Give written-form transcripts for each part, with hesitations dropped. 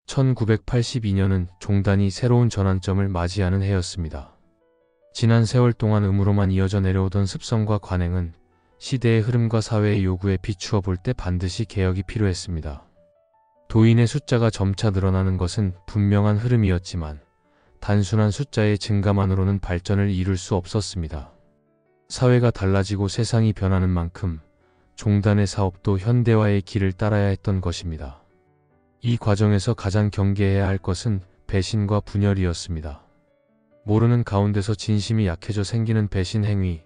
1982년은 종단이 새로운 전환점을 맞이하는 해였습니다. 지난 세월 동안 음으로만 이어져 내려오던 습성과 관행은 시대의 흐름과 사회의 요구에 비추어 볼 때 반드시 개혁이 필요했습니다. 도인의 숫자가 점차 늘어나는 것은 분명한 흐름이었지만 단순한 숫자의 증가만으로는 발전을 이룰 수 없었습니다. 사회가 달라지고 세상이 변하는 만큼 종단의 사업도 현대화의 길을 따라야 했던 것입니다. 이 과정에서 가장 경계해야 할 것은 배신과 분열이었습니다. 모르는 가운데서 진심이 약해져 생기는 배신 행위,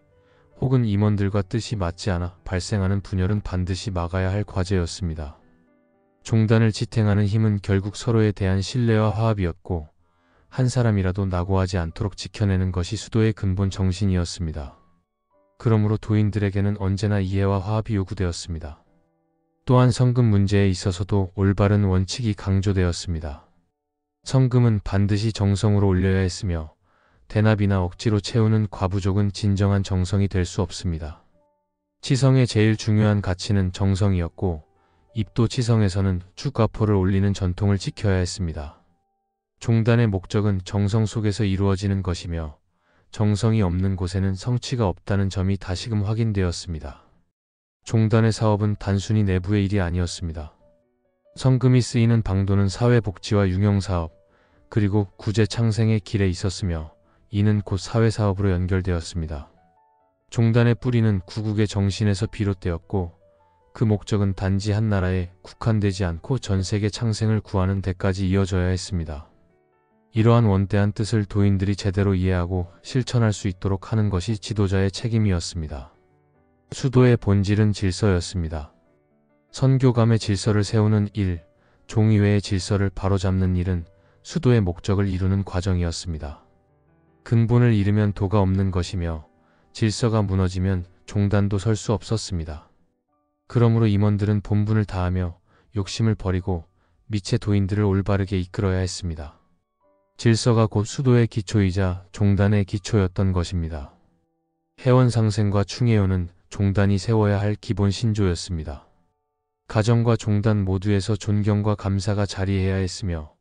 혹은 임원들과 뜻이 맞지 않아 발생하는 분열은 반드시 막아야 할 과제였습니다. 종단을 지탱하는 힘은 결국 서로에 대한 신뢰와 화합이었고, 한 사람이라도 낙오하지 않도록 지켜내는 것이 수도의 근본 정신이었습니다. 그러므로 도인들에게는 언제나 이해와 화합이 요구되었습니다. 또한 성금 문제에 있어서도 올바른 원칙이 강조되었습니다. 성금은 반드시 정성으로 올려야 했으며 대납이나 억지로 채우는 과부족은 진정한 정성이 될 수 없습니다. 치성의 제일 중요한 가치는 정성이었고 입도 치성에서는 축가포를 올리는 전통을 지켜야 했습니다. 종단의 목적은 정성 속에서 이루어지는 것이며 정성이 없는 곳에는 성취가 없다는 점이 다시금 확인되었습니다. 종단의 사업은 단순히 내부의 일이 아니었습니다. 성금이 쓰이는 방도는 사회복지와 융형사업, 그리고 구제 창생의 길에 있었으며 이는 곧 사회사업으로 연결되었습니다. 종단의 뿌리는 구국의 정신에서 비롯되었고 그 목적은 단지 한 나라에 국한되지 않고 전 세계 창생을 구하는 데까지 이어져야 했습니다. 이러한 원대한 뜻을 도인들이 제대로 이해하고 실천할 수 있도록 하는 것이 지도자의 책임이었습니다. 수도의 본질은 질서였습니다. 선교감의 질서를 세우는 일, 종의회의 질서를 바로잡는 일은 수도의 목적을 이루는 과정이었습니다. 근본을 잃으면 도가 없는 것이며 질서가 무너지면 종단도 설 수 없었습니다. 그러므로 임원들은 본분을 다하며 욕심을 버리고 미체 도인들을 올바르게 이끌어야 했습니다. 질서가 곧 수도의 기초이자 종단의 기초였던 것입니다. 회원상생과 충회원은 종단이 세워야 할 기본 신조였습니다. 가정과 종단 모두에서 존경과 감사가 자리해야 했으며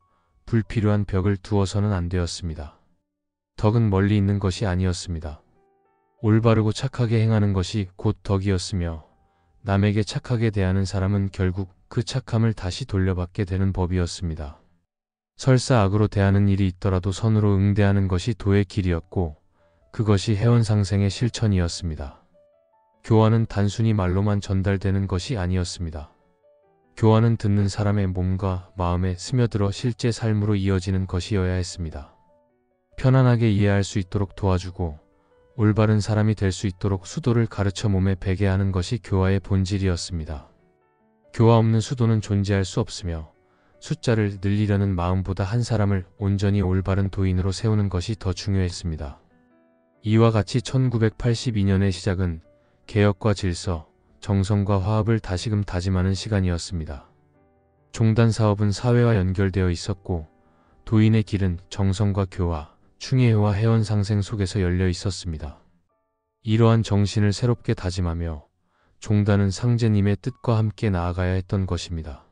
불필요한 벽을 두어서는 안 되었습니다. 덕은 멀리 있는 것이 아니었습니다. 올바르고 착하게 행하는 것이 곧 덕이었으며 남에게 착하게 대하는 사람은 결국 그 착함을 다시 돌려받게 되는 법이었습니다. 설사 악으로 대하는 일이 있더라도 선으로 응대하는 것이 도의 길이었고 그것이 회원상생의 실천이었습니다. 교화는 단순히 말로만 전달되는 것이 아니었습니다. 교화는 듣는 사람의 몸과 마음에 스며들어 실제 삶으로 이어지는 것이어야 했습니다. 편안하게 이해할 수 있도록 도와주고 올바른 사람이 될 수 있도록 수도를 가르쳐 몸에 배게 하는 것이 교화의 본질이었습니다. 교화 없는 수도는 존재할 수 없으며 숫자를 늘리려는 마음보다 한 사람을 온전히 올바른 도인으로 세우는 것이 더 중요했습니다. 이와 같이 1982년의 시작은 개혁과 질서, 정성과 화합을 다시금 다짐하는 시간이었습니다. 종단 사업은 사회와 연결되어 있었고 도인의 길은 정성과 교화, 충의회와 회원상생 속에서 열려 있었습니다. 이러한 정신을 새롭게 다짐하며 종단은 상제님의 뜻과 함께 나아가야 했던 것입니다.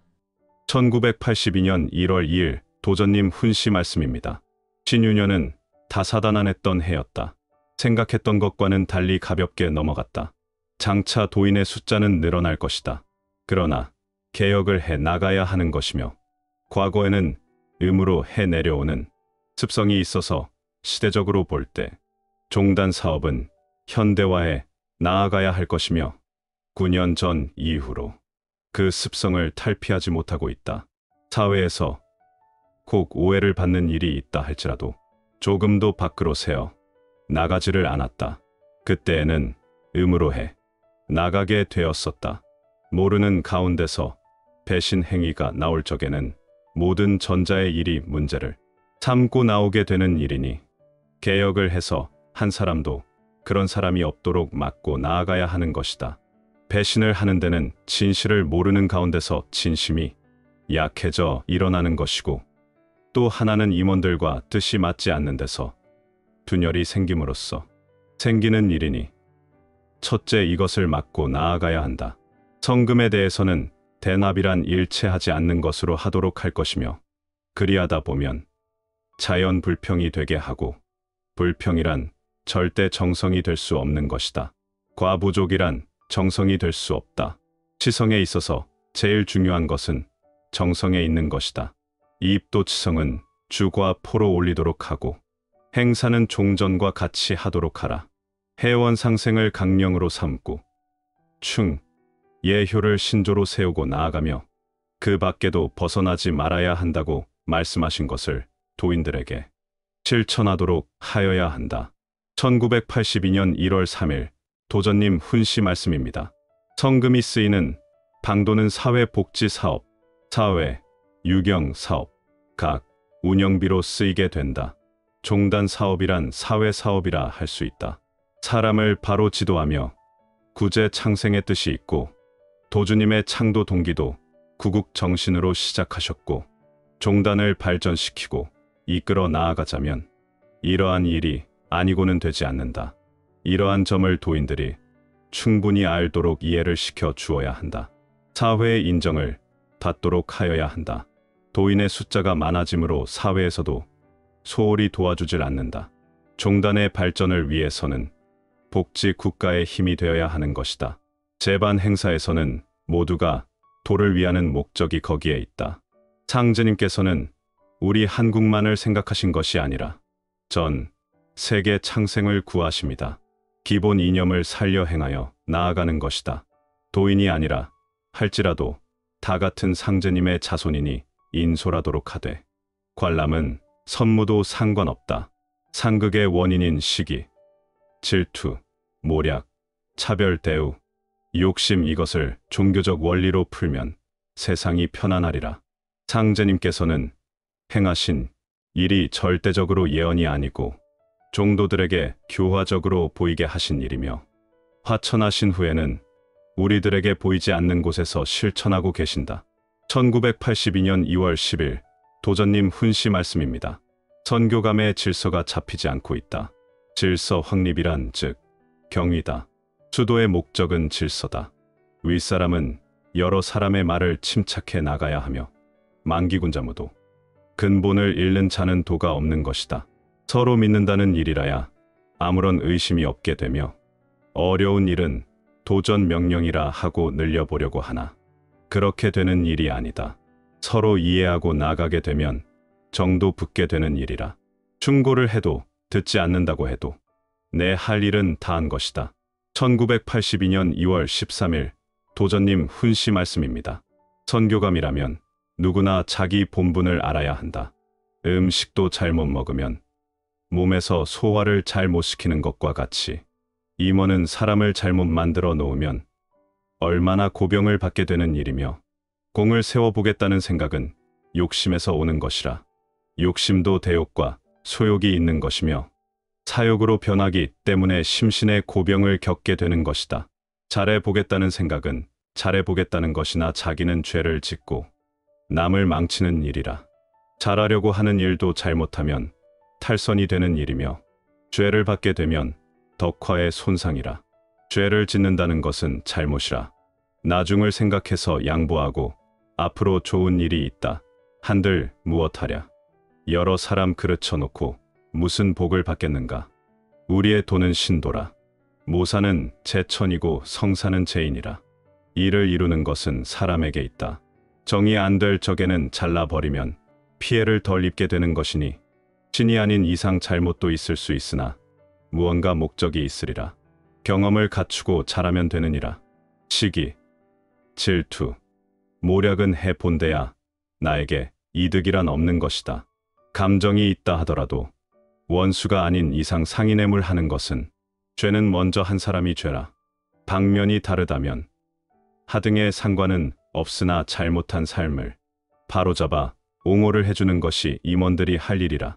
1982년 1월 2일 도전님 훈시 말씀입니다. 신유년은 다사다난했던 해였다. 생각했던 것과는 달리 가볍게 넘어갔다. 장차 도인의 숫자는 늘어날 것이다. 그러나 개혁을 해 나가야 하는 것이며 과거에는 음으로 해 내려오는 습성이 있어서 시대적으로 볼 때 종단 사업은 현대화에 나아가야 할 것이며 9년 전 이후로 그 습성을 탈피하지 못하고 있다. 사회에서 혹 오해를 받는 일이 있다 할지라도 조금도 밖으로 새어 나가지를 않았다. 그때에는 음으로 해 나가게 되었었다. 모르는 가운데서 배신 행위가 나올 적에는 모든 전자의 일이 문제를 삼고 나오게 되는 일이니 개혁을 해서 한 사람도 그런 사람이 없도록 막고 나아가야 하는 것이다. 배신을 하는 데는 진실을 모르는 가운데서 진심이 약해져 일어나는 것이고 또 하나는 임원들과 뜻이 맞지 않는 데서 분열이 생김으로써 생기는 일이니 첫째 이것을 막고 나아가야 한다. 성금에 대해서는 대납이란 일체하지 않는 것으로 하도록 할 것이며 그리하다 보면 자연 불평이 되게 하고, 불평이란 절대 정성이 될 수 없는 것이다. 과부족이란 정성이 될 수 없다. 치성에 있어서 제일 중요한 것은 정성에 있는 것이다. 이입도 치성은 주과 포로 올리도록 하고, 행사는 종전과 같이 하도록 하라. 해원 상생을 강령으로 삼고, 충, 예효를 신조로 세우고 나아가며 그 밖에도 벗어나지 말아야 한다고 말씀하신 것을 도인들에게 실천하도록 하여야 한다. 1982년 1월 3일 도전님 훈시 말씀입니다. 성금이 쓰이는 방도는 사회복지사업, 사회, 유경사업, 각 운영비로 쓰이게 된다. 종단 사업이란 사회사업이라 할 수 있다. 사람을 바로 지도하며 구제 창생의 뜻이 있고, 도주님의 창도 동기도 구국 정신으로 시작하셨고, 종단을 발전시키고 이끌어 나아가자면 이러한 일이 아니고는 되지 않는다. 이러한 점을 도인들이 충분히 알도록 이해를 시켜 주어야 한다. 사회의 인정을 받도록 하여야 한다. 도인의 숫자가 많아짐으로 사회에서도 소홀히 도와주질 않는다. 종단의 발전을 위해서는 복지 국가의 힘이 되어야 하는 것이다. 제반 행사에서는 모두가 도를 위하는 목적이 거기에 있다. 상제님께서는 우리 한국만을 생각하신 것이 아니라 전 세계 창생을 구하십니다. 기본 이념을 살려 행하여 나아가는 것이다. 도인이 아니라 할지라도 다 같은 상제님의 자손이니 인솔하도록 하되, 관람은 선무도 상관없다. 상극의 원인인 시기, 질투, 모략, 차별 대우, 욕심, 이것을 종교적 원리로 풀면 세상이 편안하리라. 상제님께서는 행하신 일이 절대적으로 예언이 아니고 종도들에게 교화적으로 보이게 하신 일이며, 화천하신 후에는 우리들에게 보이지 않는 곳에서 실천하고 계신다. 1982년 2월 10일 도전님 훈시 말씀입니다. 선교감의 질서가 잡히지 않고 있다. 질서 확립이란 즉 경위다. 수도의 목적은 질서다. 윗사람은 여러 사람의 말을 침착해 나가야 하며, 만기군자무도 근본을 잃는 자는 도가 없는 것이다. 서로 믿는다는 일이라야 아무런 의심이 없게 되며, 어려운 일은 도전 명령이라 하고 늘려보려고 하나 그렇게 되는 일이 아니다. 서로 이해하고 나가게 되면 정도 붙게 되는 일이라. 충고를 해도 듣지 않는다고 해도 내 할 일은 다 한 것이다. 1982년 2월 13일 도전님 훈시 말씀입니다. 선교감이라면 누구나 자기 본분을 알아야 한다. 음식도 잘못 먹으면 몸에서 소화를 잘 못 시키는 것과 같이, 임원은 사람을 잘못 만들어 놓으면 얼마나 고병을 받게 되는 일이며, 공을 세워보겠다는 생각은 욕심에서 오는 것이라. 욕심도 대욕과 소욕이 있는 것이며 사욕으로 변하기 때문에 심신의 고병을 겪게 되는 것이다. 잘해보겠다는 생각은 잘해보겠다는 것이나 자기는 죄를 짓고 남을 망치는 일이라. 잘하려고 하는 일도 잘못하면 탈선이 되는 일이며, 죄를 받게 되면 덕화의 손상이라. 죄를 짓는다는 것은 잘못이라. 나중을 생각해서 양보하고 앞으로 좋은 일이 있다 한들 무엇하랴. 여러 사람 그르쳐 놓고 무슨 복을 받겠는가. 우리의 도는 신도라. 모사는 제천이고 성사는 제인이라. 일을 이루는 것은 사람에게 있다. 정이 안 될 적에는 잘라버리면 피해를 덜 입게 되는 것이니, 신이 아닌 이상 잘못도 있을 수 있으나 무언가 목적이 있으리라. 경험을 갖추고 잘하면 되느니라. 시기, 질투, 모략은 해본대야 나에게 이득이란 없는 것이다. 감정이 있다 하더라도 원수가 아닌 이상 상인애물 하는 것은, 죄는 먼저 한 사람이 죄라. 방면이 다르다면 하등의 상관은 없으나 잘못한 삶을 바로잡아 옹호를 해주는 것이 임원들이 할 일이라.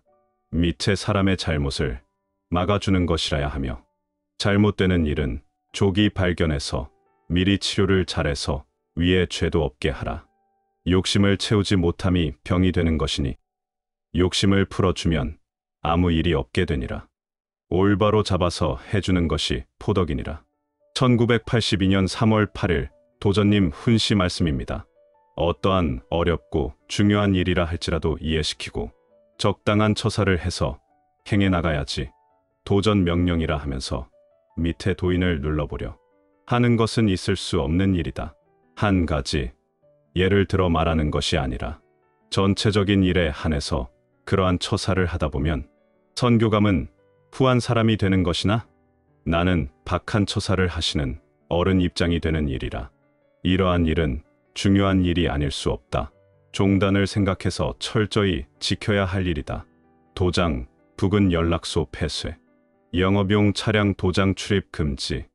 밑에 사람의 잘못을 막아주는 것이라야 하며, 잘못되는 일은 조기 발견해서 미리 치료를 잘해서 위에 죄도 없게 하라. 욕심을 채우지 못함이 병이 되는 것이니 욕심을 풀어주면 아무 일이 없게 되니라. 올바로 잡아서 해주는 것이 포덕이니라. 1982년 3월 8일 도전님 훈시 말씀입니다. 어떠한 어렵고 중요한 일이라 할지라도 이해시키고 적당한 처사를 해서 행해 나가야지. 도전 명령이라 하면서 밑에 도인을 눌러보려 하는 것은 있을 수 없는 일이다. 한 가지 예를 들어 말하는 것이 아니라 전체적인 일에 한해서 그러한 처사를 하다 보면 선교감은 후한 사람이 되는 것이나 나는 박한 처사를 하시는 어른 입장이 되는 일이라. 이러한 일은 중요한 일이 아닐 수 없다. 종단을 생각해서 철저히 지켜야 할 일이다. 도장, 부근 연락소 폐쇄, 영업용 차량 도장 출입 금지,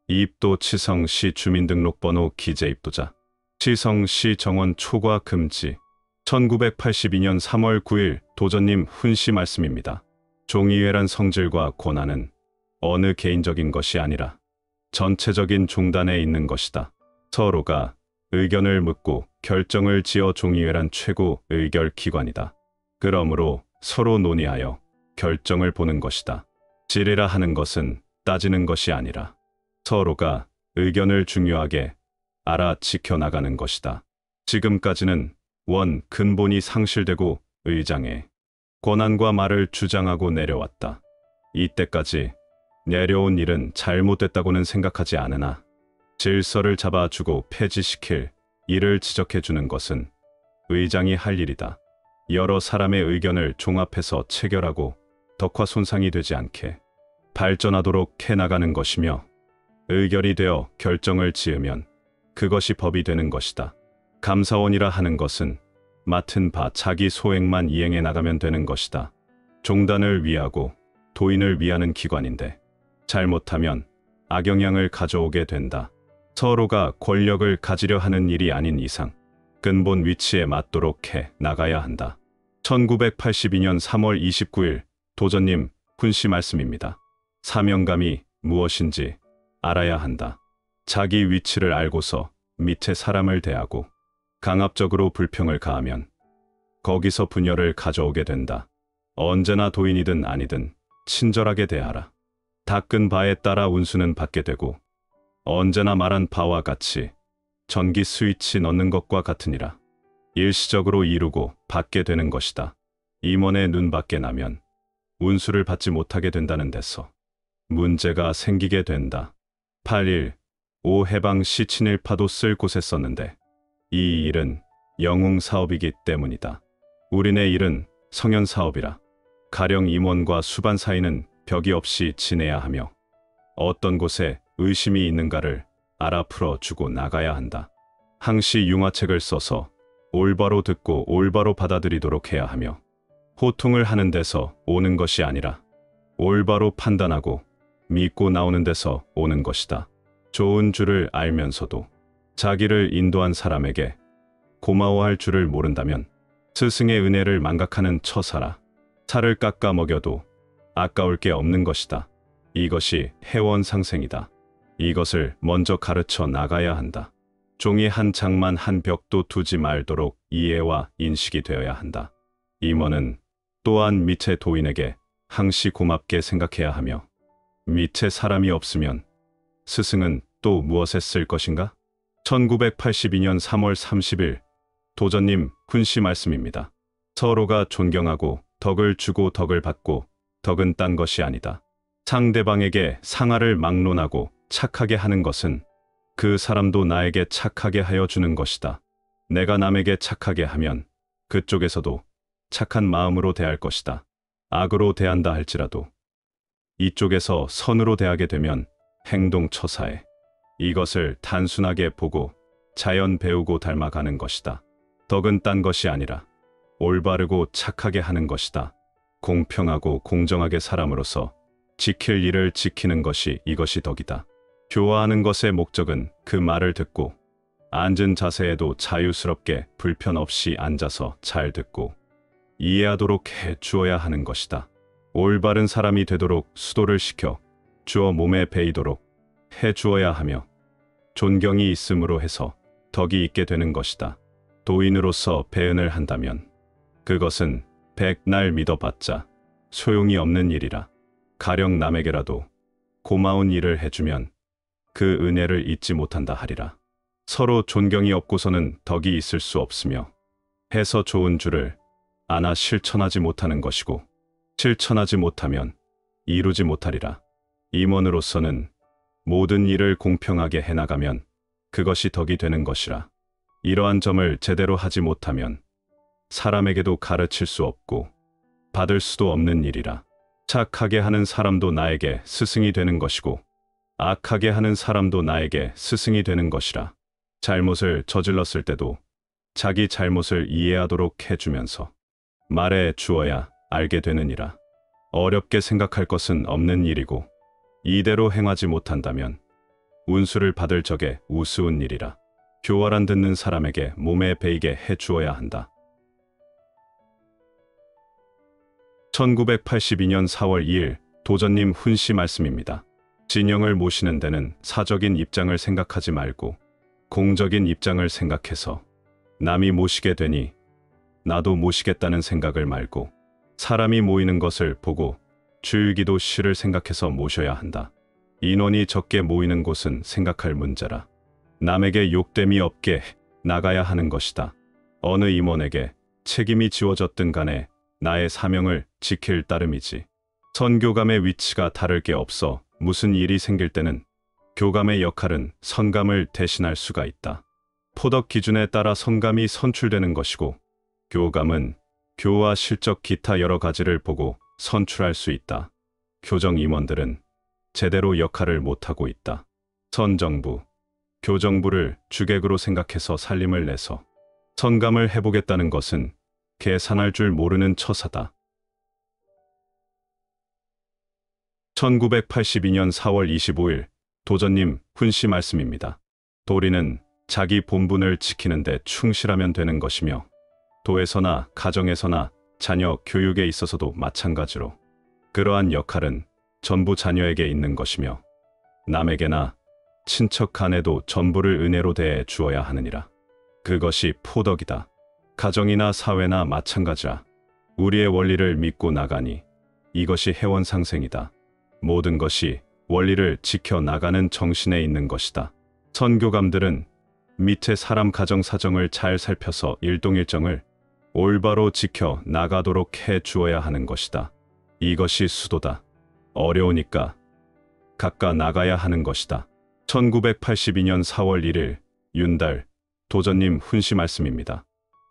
이입도 치성시 주민등록번호 기재 입도자, 치성시 정원 초과 금지. 1982년 3월 9일 도전님 훈시 말씀입니다. 종이회란 성질과 고난은 어느 개인적인 것이 아니라 전체적인 종단에 있는 것이다. 서로가 의견을 묻고 결정을 지어 종이회란 최고 의결 기관이다. 그러므로 서로 논의하여 결정을 보는 것이다. 지리라 하는 것은 따지는 것이 아니라 서로가 의견을 중요하게 알아 지켜나가는 것이다. 지금까지는 원 근본이 상실되고 의장의 권한과 말을 주장하고 내려왔다. 이때까지 내려온 일은 잘못됐다고는 생각하지 않으나 질서를 잡아주고 폐지시킬 일을 지적해주는 것은 의장이 할 일이다. 여러 사람의 의견을 종합해서 체결하고 덕화 손상이 되지 않게 발전하도록 해나가는 것이며 의결이 되어 결정을 지으면 그것이 법이 되는 것이다. 감사원이라 하는 것은 맡은 바 자기 소행만 이행해 나가면 되는 것이다. 종단을 위하고 도인을 위하는 기관인데 잘못하면 악영향을 가져오게 된다. 서로가 권력을 가지려 하는 일이 아닌 이상 근본 위치에 맞도록 해 나가야 한다. 1982년 3월 29일 도전님 훈시 말씀입니다. 사명감이 무엇인지 알아야 한다. 자기 위치를 알고서 밑에 사람을 대하고 강압적으로 불평을 가하면 거기서 분열을 가져오게 된다. 언제나 도인이든 아니든 친절하게 대하라. 닦은 바에 따라 운수는 받게 되고 언제나 말한 바와 같이 전기 스위치 넣는 것과 같으니라. 일시적으로 이루고 받게 되는 것이다. 임원의 눈 밖에 나면 운수를 받지 못하게 된다는 데서 문제가 생기게 된다. 8일 5 해방 시 친일파도 쓸 곳에 썼는데 이 일은 영웅 사업이기 때문이다. 우리네 일은 성현 사업이라 가령 임원과 수반 사이는 벽이 없이 지내야 하며 어떤 곳에 의심이 있는가를 알아 풀어주고 나가야 한다. 항시 융화책을 써서 올바로 듣고 올바로 받아들이도록 해야 하며 호통을 하는 데서 오는 것이 아니라 올바로 판단하고 믿고 나오는 데서 오는 것이다. 좋은 줄을 알면서도 자기를 인도한 사람에게 고마워할 줄을 모른다면 스승의 은혜를 망각하는 처사라. 살을 깎아 먹여도 아까울 게 없는 것이다. 이것이 해원상생이다. 이것을 먼저 가르쳐 나가야 한다. 종이 한 장만 한 벽도 두지 말도록 이해와 인식이 되어야 한다. 임원은 또한 밑에 도인에게 항시 고맙게 생각해야 하며 밑에 사람이 없으면 스승은 또 무엇에 쓸 것인가? 1982년 3월 30일 도전님 훈시 말씀입니다. 서로가 존경하고 덕을 주고 덕을 받고 덕은 딴 것이 아니다. 상대방에게 상하를 막론하고 착하게 하는 것은 그 사람도 나에게 착하게 하여 주는 것이다. 내가 남에게 착하게 하면 그쪽에서도 착한 마음으로 대할 것이다. 악으로 대한다 할지라도 이쪽에서 선으로 대하게 되면 행동처사에 이것을 단순하게 보고 자연 배우고 닮아가는 것이다. 덕은 딴 것이 아니라 올바르고 착하게 하는 것이다. 공평하고 공정하게 사람으로서 지킬 일을 지키는 것이 이것이 덕이다. 교화하는 것의 목적은 그 말을 듣고 앉은 자세에도 자유스럽게 불편 없이 앉아서 잘 듣고 이해하도록 해 주어야 하는 것이다. 올바른 사람이 되도록 수도를 시켜 주어 몸에 배이도록 해 주어야 하며 존경이 있음으로 해서 덕이 있게 되는 것이다. 도인으로서 배은을 한다면 그것은 백날 믿어봤자 소용이 없는 일이라. 가령 남에게라도 고마운 일을 해주면 그 은혜를 잊지 못한다 하리라. 서로 존경이 없고서는 덕이 있을 수 없으며 해서 좋은 줄을 아나 실천하지 못하는 것이고 실천하지 못하면 이루지 못하리라. 임원으로서는 모든 일을 공평하게 해나가면 그것이 덕이 되는 것이라. 이러한 점을 제대로 하지 못하면 사람에게도 가르칠 수 없고 받을 수도 없는 일이라. 착하게 하는 사람도 나에게 스승이 되는 것이고 악하게 하는 사람도 나에게 스승이 되는 것이라. 잘못을 저질렀을 때도 자기 잘못을 이해하도록 해주면서 말해 주어야 알게 되느니라. 어렵게 생각할 것은 없는 일이고 이대로 행하지 못한다면 운수를 받을 적에 우스운 일이라. 교활한 듣는 사람에게 몸에 배이게 해주어야 한다. 1982년 4월 2일 도전님 훈시 말씀입니다. 진영을 모시는 데는 사적인 입장을 생각하지 말고 공적인 입장을 생각해서 남이 모시게 되니 나도 모시겠다는 생각을 말고 사람이 모이는 것을 보고 주일기도 시를 생각해서 모셔야 한다. 인원이 적게 모이는 곳은 생각할 문제라. 남에게 욕됨이 없게 나가야 하는 것이다. 어느 임원에게 책임이 지워졌든 간에 나의 사명을 지킬 따름이지. 선교감의 위치가 다를 게 없어 무슨 일이 생길 때는 교감의 역할은 선감을 대신할 수가 있다. 포덕 기준에 따라 선감이 선출되는 것이고 교감은 교와 실적 기타 여러 가지를 보고 선출할 수 있다. 교정 임원들은 제대로 역할을 못하고 있다. 선정부, 교정부를 주객으로 생각해서 살림을 내서 선감을 해보겠다는 것은 계산할 줄 모르는 처사다. 1982년 4월 25일 도전님 훈시 말씀입니다. 도리는 자기 본분을 지키는데 충실하면 되는 것이며 도에서나 가정에서나 자녀 교육에 있어서도 마찬가지로 그러한 역할은 전부 자녀에게 있는 것이며 남에게나 친척 간에도 전부를 은혜로 대해 주어야 하느니라. 그것이 포덕이다. 가정이나 사회나 마찬가지라. 우리의 원리를 믿고 나가니 이것이 해원상생이다. 모든 것이 원리를 지켜 나가는 정신에 있는 것이다. 선교감들은 밑에 사람 가정 사정을 잘 살펴서 일동일정을 올바로 지켜 나가도록 해 주어야 하는 것이다. 이것이 수도다. 어려우니까 깎아 나가야 하는 것이다. 1982년 4월 1일 윤달 도전님 훈시 말씀입니다.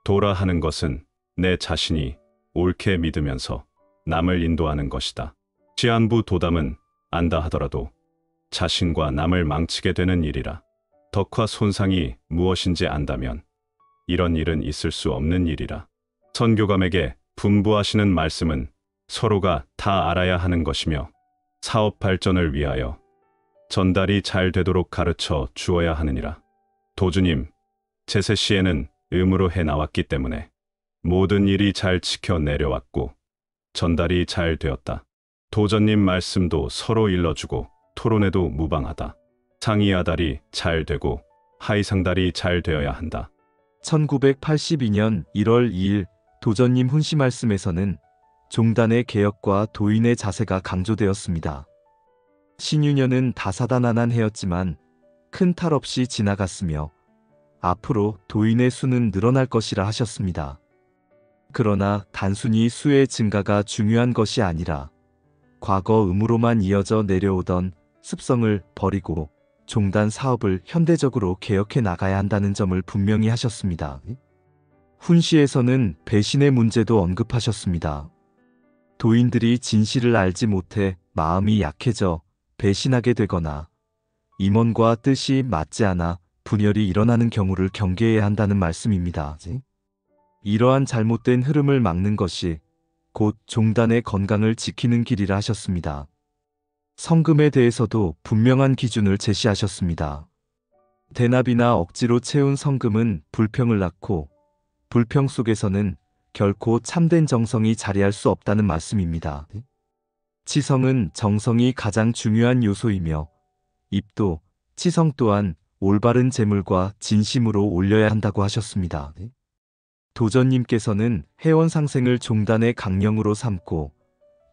도라 하는 것은 내 자신이 옳게 믿으면서 남을 인도하는 것이다. 시한부 도담은 안다 하더라도 자신과 남을 망치게 되는 일이라. 덕화 손상이 무엇인지 안다면 이런 일은 있을 수 없는 일이라. 선교감에게 분부하시는 말씀은 서로가 다 알아야 하는 것이며 사업 발전을 위하여 전달이 잘 되도록 가르쳐 주어야 하느니라. 도주님, 제세 시에는 의무로 해 나왔기 때문에 모든 일이 잘 지켜 내려왔고 전달이 잘 되었다. 도전님 말씀도 서로 일러주고 토론에도 무방하다. 상이하달이 잘 되고 하이상달이 잘 되어야 한다. 1982년 1월 2일 도전님 훈시 말씀에서는 종단의 개혁과 도인의 자세가 강조되었습니다. 신유년은 다사다난한 해였지만 큰 탈 없이 지나갔으며 앞으로 도인의 수는 늘어날 것이라 하셨습니다. 그러나 단순히 수의 증가가 중요한 것이 아니라 과거 의무로만 이어져 내려오던 습성을 버리고 종단 사업을 현대적으로 개혁해 나가야 한다는 점을 분명히 하셨습니다. 훈시에서는 배신의 문제도 언급하셨습니다. 도인들이 진실을 알지 못해 마음이 약해져 배신하게 되거나 임원과 뜻이 맞지 않아 분열이 일어나는 경우를 경계해야 한다는 말씀입니다. 이러한 잘못된 흐름을 막는 것이 곧 종단의 건강을 지키는 길이라 하셨습니다. 성금에 대해서도 분명한 기준을 제시하셨습니다. 대납이나 억지로 채운 성금은 불평을 낳고 불평 속에서는 결코 참된 정성이 자리할 수 없다는 말씀입니다. 치성은 정성이 가장 중요한 요소이며 입도, 치성 또한 올바른 재물과 진심으로 올려야 한다고 하셨습니다. 도전님께서는 해원상생을 종단의 강령으로 삼고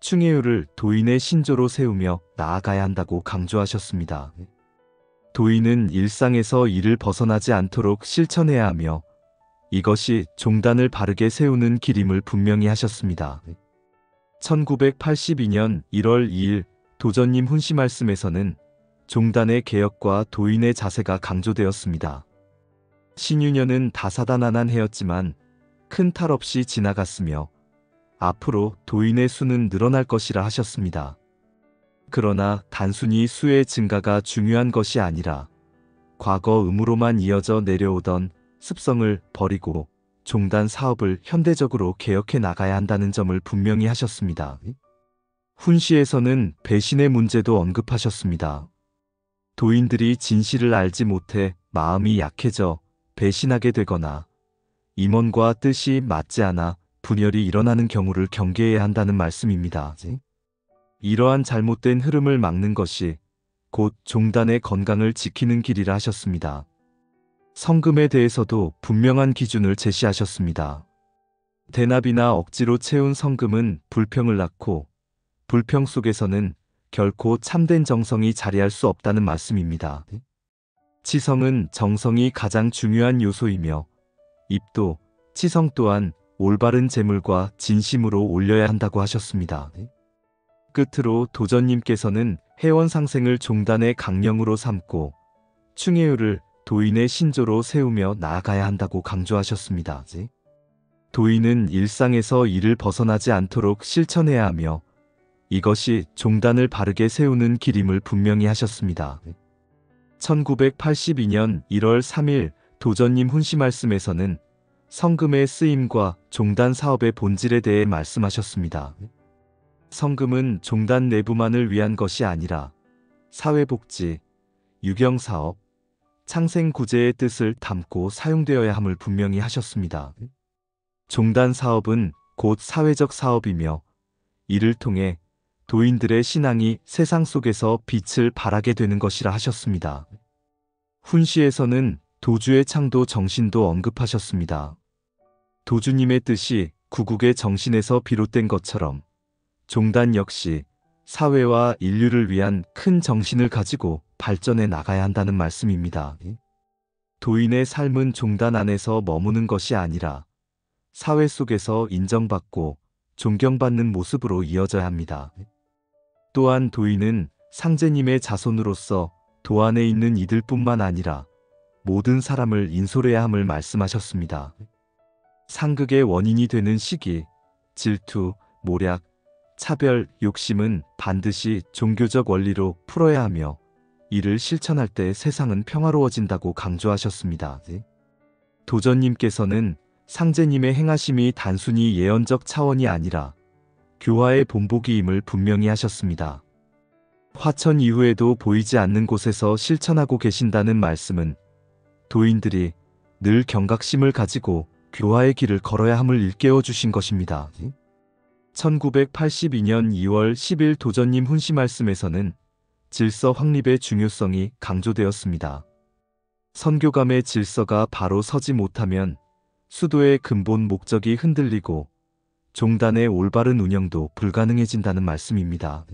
충해유를 도인의 신조로 세우며 나아가야 한다고 강조하셨습니다. 도인은 일상에서 이를 벗어나지 않도록 실천해야 하며 이것이 종단을 바르게 세우는 길임을 분명히 하셨습니다. 1982년 1월 2일 도전님 훈시 말씀에서는 종단의 개혁과 도인의 자세가 강조되었습니다. 신유년은 다사다난한 해였지만 큰 탈 없이 지나갔으며 앞으로 도인의 수는 늘어날 것이라 하셨습니다. 그러나 단순히 수의 증가가 중요한 것이 아니라 과거 의무로만 이어져 내려오던 습성을 버리고 종단 사업을 현대적으로 개혁해 나가야 한다는 점을 분명히 하셨습니다. 훈시에서는 배신의 문제도 언급하셨습니다. 도인들이 진실을 알지 못해 마음이 약해져 배신하게 되거나 임원과 뜻이 맞지 않아 분열이 일어나는 경우를 경계해야 한다는 말씀입니다. 이러한 잘못된 흐름을 막는 것이 곧 종단의 건강을 지키는 길이라 하셨습니다. 성금에 대해서도 분명한 기준을 제시하셨습니다. 대납이나 억지로 채운 성금은 불평을 낳고 불평 속에서는 결코 참된 정성이 자리할 수 없다는 말씀입니다. 치성은 정성이 가장 중요한 요소이며 입도, 치성 또한 올바른 재물과 진심으로 올려야 한다고 하셨습니다. 끝으로 도전님께서는 해원상생을 종단의 강령으로 삼고 충해유를 도인의 신조로 세우며 나아가야 한다고 강조하셨습니다. 도인은 일상에서 이를 벗어나지 않도록 실천해야 하며 이것이 종단을 바르게 세우는 길임을 분명히 하셨습니다. 1982년 1월 3일 도전님 훈시 말씀에서는 성금의 쓰임과 종단 사업의 본질에 대해 말씀하셨습니다. 성금은 종단 내부만을 위한 것이 아니라 사회복지, 유경사업, 창생구제의 뜻을 담고 사용되어야 함을 분명히 하셨습니다. 종단 사업은 곧 사회적 사업이며 이를 통해 도인들의 신앙이 세상 속에서 빛을 발하게 되는 것이라 하셨습니다. 훈시에서는 도주의 창도 정신도 언급하셨습니다. 도주님의 뜻이 구국의 정신에서 비롯된 것처럼 종단 역시 사회와 인류를 위한 큰 정신을 가지고 발전해 나가야 한다는 말씀입니다. 도인의 삶은 종단 안에서 머무는 것이 아니라 사회 속에서 인정받고 존경받는 모습으로 이어져야 합니다. 또한 도인은 상제님의 자손으로서 도 안에 있는 이들뿐만 아니라 모든 사람을 인솔해야 함을 말씀하셨습니다. 상극의 원인이 되는 시기, 질투, 모략, 차별, 욕심은 반드시 종교적 원리로 풀어야 하며 이를 실천할 때 세상은 평화로워진다고 강조하셨습니다. 도전님께서는 상제님의 행하심이 단순히 예언적 차원이 아니라 교화의 본보기임을 분명히 하셨습니다. 화천 이후에도 보이지 않는 곳에서 실천하고 계신다는 말씀은 도인들이 늘 경각심을 가지고 교화의 길을 걸어야 함을 일깨워 주신 것입니다. 1982년 2월 10일 도전님 훈시 말씀에서는 질서 확립의 중요성이 강조되었습니다. 선교감의 질서가 바로 서지 못하면 수도의 근본 목적이 흔들리고 종단의 올바른 운영도 불가능해진다는 말씀입니다.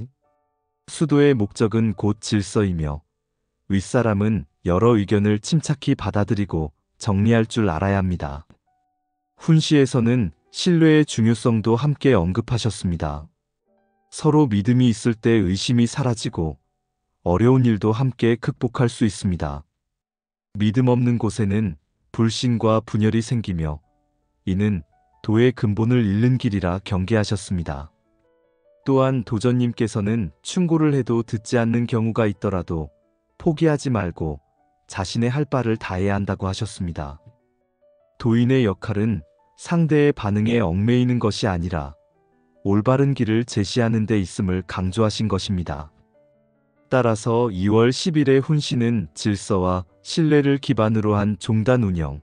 수도의 목적은 곧 질서이며 윗사람은 여러 의견을 침착히 받아들이고 정리할 줄 알아야 합니다. 훈시에서는 신뢰의 중요성도 함께 언급하셨습니다. 서로 믿음이 있을 때 의심이 사라지고 어려운 일도 함께 극복할 수 있습니다. 믿음 없는 곳에는 불신과 분열이 생기며 이는 도의 근본을 잃는 길이라 경계하셨습니다. 또한 도전님께서는 충고를 해도 듣지 않는 경우가 있더라도 포기하지 말고 자신의 할 바를 다해야 한다고 하셨습니다. 도인의 역할은 상대의 반응에 얽매이는 것이 아니라 올바른 길을 제시하는 데 있음을 강조하신 것입니다. 따라서 2월 10일의 훈시는 질서와 신뢰를 기반으로 한 종단 운영,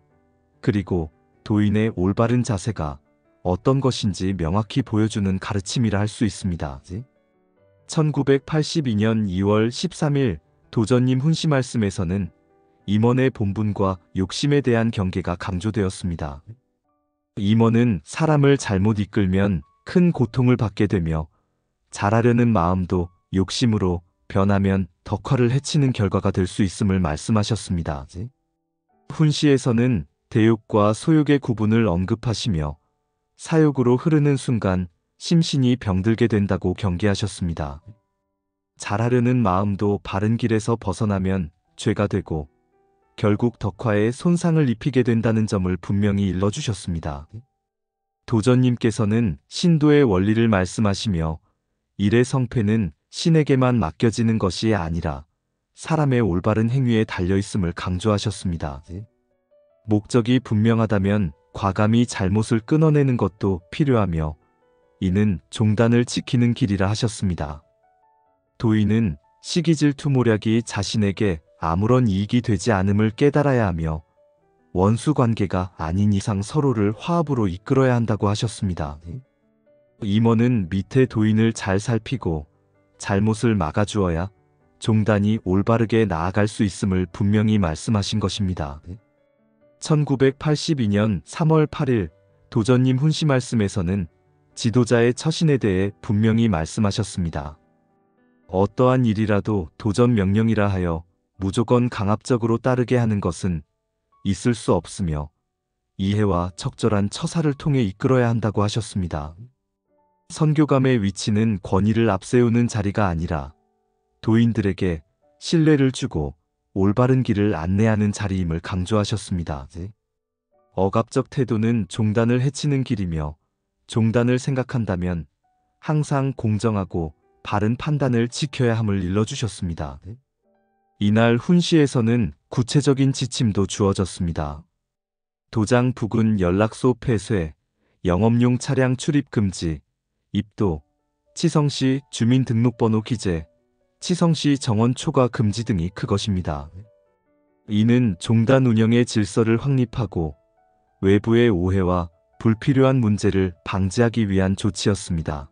그리고 도인의 올바른 자세가 어떤 것인지 명확히 보여주는 가르침이라 할 수 있습니다. 1982년 2월 13일 도전님 훈시 말씀에서는 임원의 본분과 욕심에 대한 경계가 강조되었습니다. 임원은 사람을 잘못 이끌면 큰 고통을 받게 되며 잘하려는 마음도 욕심으로 변하면 덕화를 해치는 결과가 될 수 있음을 말씀하셨습니다. 훈시에서는 대욕과 소욕의 구분을 언급하시며 사욕으로 흐르는 순간 심신이 병들게 된다고 경계하셨습니다. 잘하려는 마음도 바른 길에서 벗어나면 죄가 되고 결국 덕화에 손상을 입히게 된다는 점을 분명히 일러주셨습니다. 도전님께서는 신도의 원리를 말씀하시며 일의 성패는 신에게만 맡겨지는 것이 아니라 사람의 올바른 행위에 달려있음을 강조하셨습니다. 목적이 분명하다면 과감히 잘못을 끊어내는 것도 필요하며 이는 종단을 지키는 길이라 하셨습니다. 도인은 시기질투모략이 자신에게 아무런 이익이 되지 않음을 깨달아야 하며 원수 관계가 아닌 이상 서로를 화합으로 이끌어야 한다고 하셨습니다. 임원은 밑에 도인을 잘 살피고 잘못을 막아주어야 종단이 올바르게 나아갈 수 있음을 분명히 말씀하신 것입니다. 1982년 3월 8일 도전님 훈시 말씀에서는 지도자의 처신에 대해 분명히 말씀하셨습니다. 어떠한 일이라도 도전 명령이라 하여 무조건 강압적으로 따르게 하는 것은 있을 수 없으며 이해와 적절한 처사를 통해 이끌어야 한다고 하셨습니다. 선교감의 위치는 권위를 앞세우는 자리가 아니라 도인들에게 신뢰를 주고 올바른 길을 안내하는 자리임을 강조하셨습니다. 억압적 태도는 종단을 해치는 길이며 종단을 생각한다면 항상 공정하고 바른 판단을 지켜야 함을 일러주셨습니다. 이날 훈시에서는 구체적인 지침도 주어졌습니다. 도장 부근 연락소 폐쇄, 영업용 차량 출입 금지, 입도, 치성시 주민등록번호 기재, 치성시 정원 초과 금지 등이 그것입니다. 이는 종단 운영의 질서를 확립하고 외부의 오해와 불필요한 문제를 방지하기 위한 조치였습니다.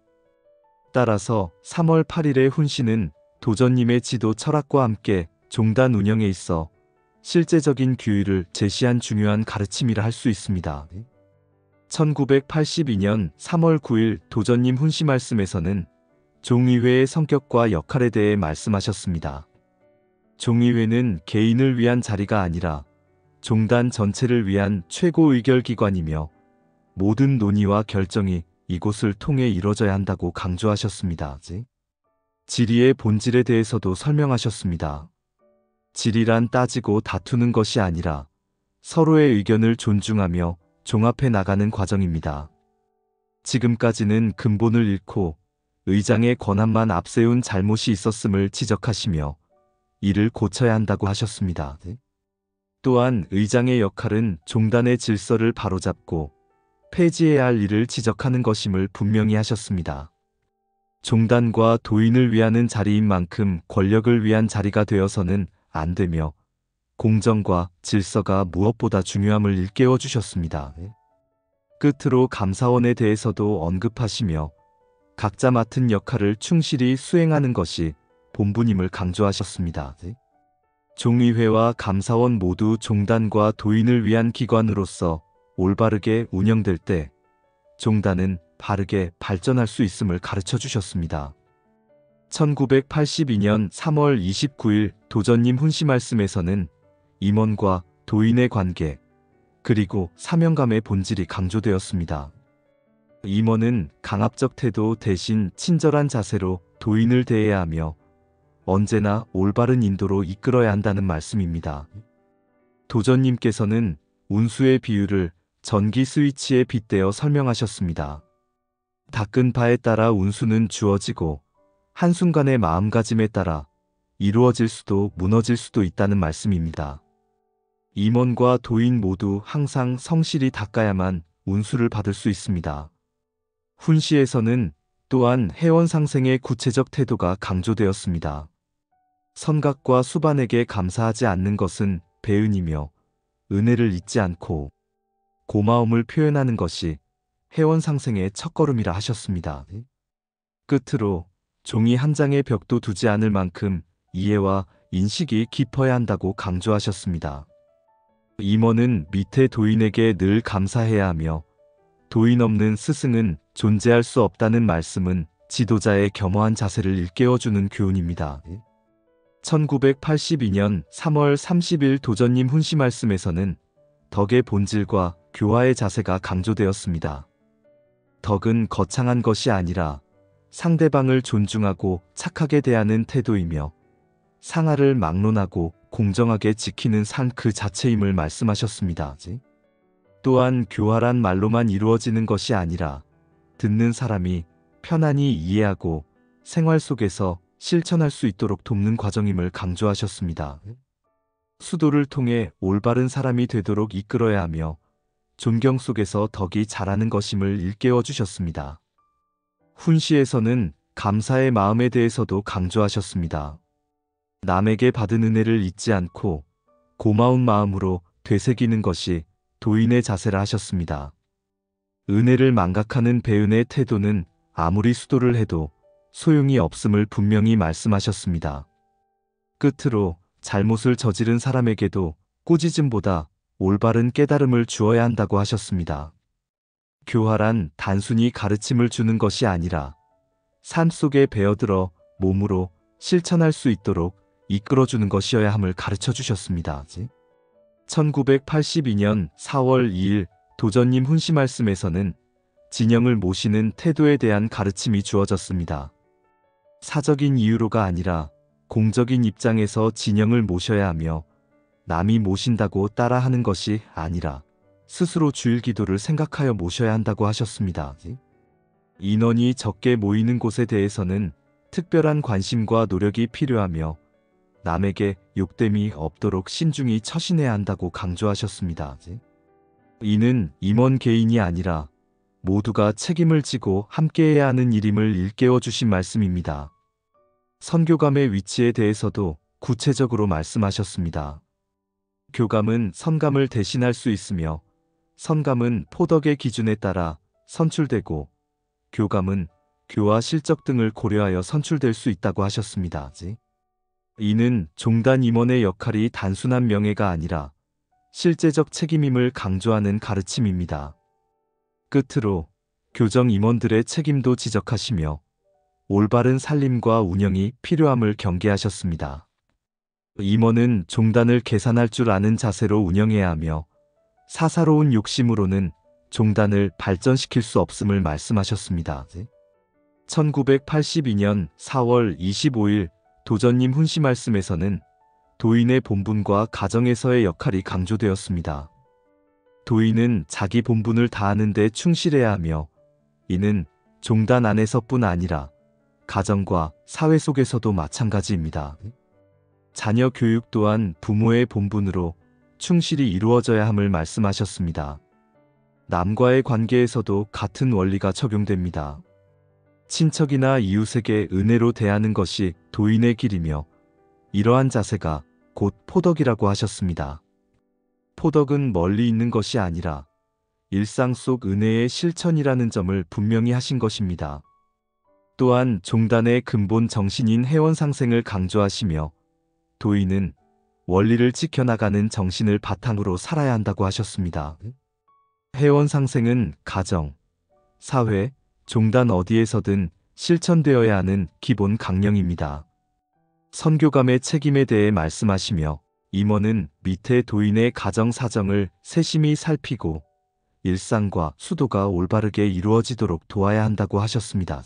따라서 3월 8일의 훈시는 도전님의 지도 철학과 함께 종단 운영에 있어 실제적인 규율을 제시한 중요한 가르침이라 할 수 있습니다. 1982년 3월 9일 도전님 훈시 말씀에서는 종의회의 성격과 역할에 대해 말씀하셨습니다. 종의회는 개인을 위한 자리가 아니라 종단 전체를 위한 최고 의결기관이며 모든 논의와 결정이 이곳을 통해 이뤄져야 한다고 강조하셨습니다. 질의의 본질에 대해서도 설명하셨습니다. 질의란 따지고 다투는 것이 아니라 서로의 의견을 존중하며 종합해 나가는 과정입니다. 지금까지는 근본을 잃고 의장의 권한만 앞세운 잘못이 있었음을 지적하시며 이를 고쳐야 한다고 하셨습니다. 또한 의장의 역할은 종단의 질서를 바로잡고 폐지해야 할 일을 지적하는 것임을 분명히 하셨습니다. 종단과 도인을 위하는 자리인 만큼 권력을 위한 자리가 되어서는 안 되며 공정과 질서가 무엇보다 중요함을 일깨워 주셨습니다. 끝으로 감사원에 대해서도 언급하시며 각자 맡은 역할을 충실히 수행하는 것이 본분임을 강조하셨습니다. 종의회와 감사원 모두 종단과 도인을 위한 기관으로서 올바르게 운영될 때 종단은 바르게 발전할 수 있음을 가르쳐 주셨습니다. 1982년 3월 29일 도전님 훈시 말씀에서는 임원과 도인의 관계 그리고 사명감의 본질이 강조되었습니다. 임원은 강압적 태도 대신 친절한 자세로 도인을 대해야 하며 언제나 올바른 인도로 이끌어야 한다는 말씀입니다. 도전님께서는 운수의 비유를 전기 스위치에 빗대어 설명하셨습니다. 닦은 바에 따라 운수는 주어지고 한순간의 마음가짐에 따라 이루어질 수도 무너질 수도 있다는 말씀입니다. 임원과 도인 모두 항상 성실히 닦아야만 운수를 받을 수 있습니다. 훈시에서는 또한 회원 상생의 구체적 태도가 강조되었습니다. 선각과 수반에게 감사하지 않는 것은 배은이며 은혜를 잊지 않고 고마움을 표현하는 것이 회원 상생의 첫걸음이라 하셨습니다. 끝으로 종이 한 장의 벽도 두지 않을 만큼 이해와 인식이 깊어야 한다고 강조하셨습니다. 임원은 밑에 도인에게 늘 감사해야 하며 도인 없는 스승은 존재할 수 없다는 말씀은 지도자의 겸허한 자세를 일깨워주는 교훈입니다. 1982년 3월 30일 도전님 훈시 말씀에서는 덕의 본질과 교화의 자세가 강조되었습니다. 덕은 거창한 것이 아니라 상대방을 존중하고 착하게 대하는 태도이며 상하를 막론하고 공정하게 지키는 산 그 자체임을 말씀하셨습니다. 또한 교화란 말로만 이루어지는 것이 아니라 듣는 사람이 편안히 이해하고 생활 속에서 실천할 수 있도록 돕는 과정임을 강조하셨습니다. 수도를 통해 올바른 사람이 되도록 이끌어야 하며 존경 속에서 덕이 자라는 것임을 일깨워 주셨습니다. 훈시에서는 감사의 마음에 대해서도 강조하셨습니다. 남에게 받은 은혜를 잊지 않고 고마운 마음으로 되새기는 것이 도인의 자세라 하셨습니다. 은혜를 망각하는 배은의 태도는 아무리 수도를 해도 소용이 없음을 분명히 말씀하셨습니다. 끝으로 잘못을 저지른 사람에게도 꾸짖음보다 올바른 깨달음을 주어야 한다고 하셨습니다. 교화란 단순히 가르침을 주는 것이 아니라 삶 속에 배어들어 몸으로 실천할 수 있도록 이끌어주는 것이어야 함을 가르쳐 주셨습니다. 1982년 4월 2일 도전님 훈시 말씀에서는 진영을 모시는 태도에 대한 가르침이 주어졌습니다. 사적인 이유로가 아니라 공적인 입장에서 진영을 모셔야 하며 남이 모신다고 따라하는 것이 아니라 스스로 주일 기도를 생각하여 모셔야 한다고 하셨습니다. 인원이 적게 모이는 곳에 대해서는 특별한 관심과 노력이 필요하며 남에게 욕됨이 없도록 신중히 처신해야 한다고 강조하셨습니다. 이는 임원 개인이 아니라 모두가 책임을 지고 함께해야 하는 일임을 일깨워 주신 말씀입니다. 선교감의 위치에 대해서도 구체적으로 말씀하셨습니다. 교감은 선감을 대신할 수 있으며 선감은 포덕의 기준에 따라 선출되고 교감은 교화 실적 등을 고려하여 선출될 수 있다고 하셨습니다. 이는 종단 임원의 역할이 단순한 명예가 아니라 실제적 책임임을 강조하는 가르침입니다. 끝으로 교정 임원들의 책임도 지적하시며 올바른 살림과 운영이 필요함을 경계하셨습니다. 임원은 종단을 계산할 줄 아는 자세로 운영해야 하며 사사로운 욕심으로는 종단을 발전시킬 수 없음을 말씀하셨습니다. 1982년 4월 25일 도전님 훈시 말씀에서는 도인의 본분과 가정에서의 역할이 강조되었습니다. 도인은 자기 본분을 다하는 데 충실해야 하며 이는 종단 안에서뿐 아니라 가정과 사회 속에서도 마찬가지입니다. 자녀 교육 또한 부모의 본분으로 충실히 이루어져야 함을 말씀하셨습니다. 남과의 관계에서도 같은 원리가 적용됩니다. 친척이나 이웃에게 은혜로 대하는 것이 도인의 길이며 이러한 자세가 곧 포덕이라고 하셨습니다. 포덕은 멀리 있는 것이 아니라 일상 속 은혜의 실천이라는 점을 분명히 하신 것입니다. 또한 종단의 근본 정신인 회원상생을 강조하시며 도인은 원리를 지켜나가는 정신을 바탕으로 살아야 한다고 하셨습니다. 회원상생은 가정, 사회, 종단 어디에서든 실천되어야 하는 기본 강령입니다. 선교감의 책임에 대해 말씀하시며 임원은 밑에 도인의 가정 사정을 세심히 살피고 일상과 수도가 올바르게 이루어지도록 도와야 한다고 하셨습니다.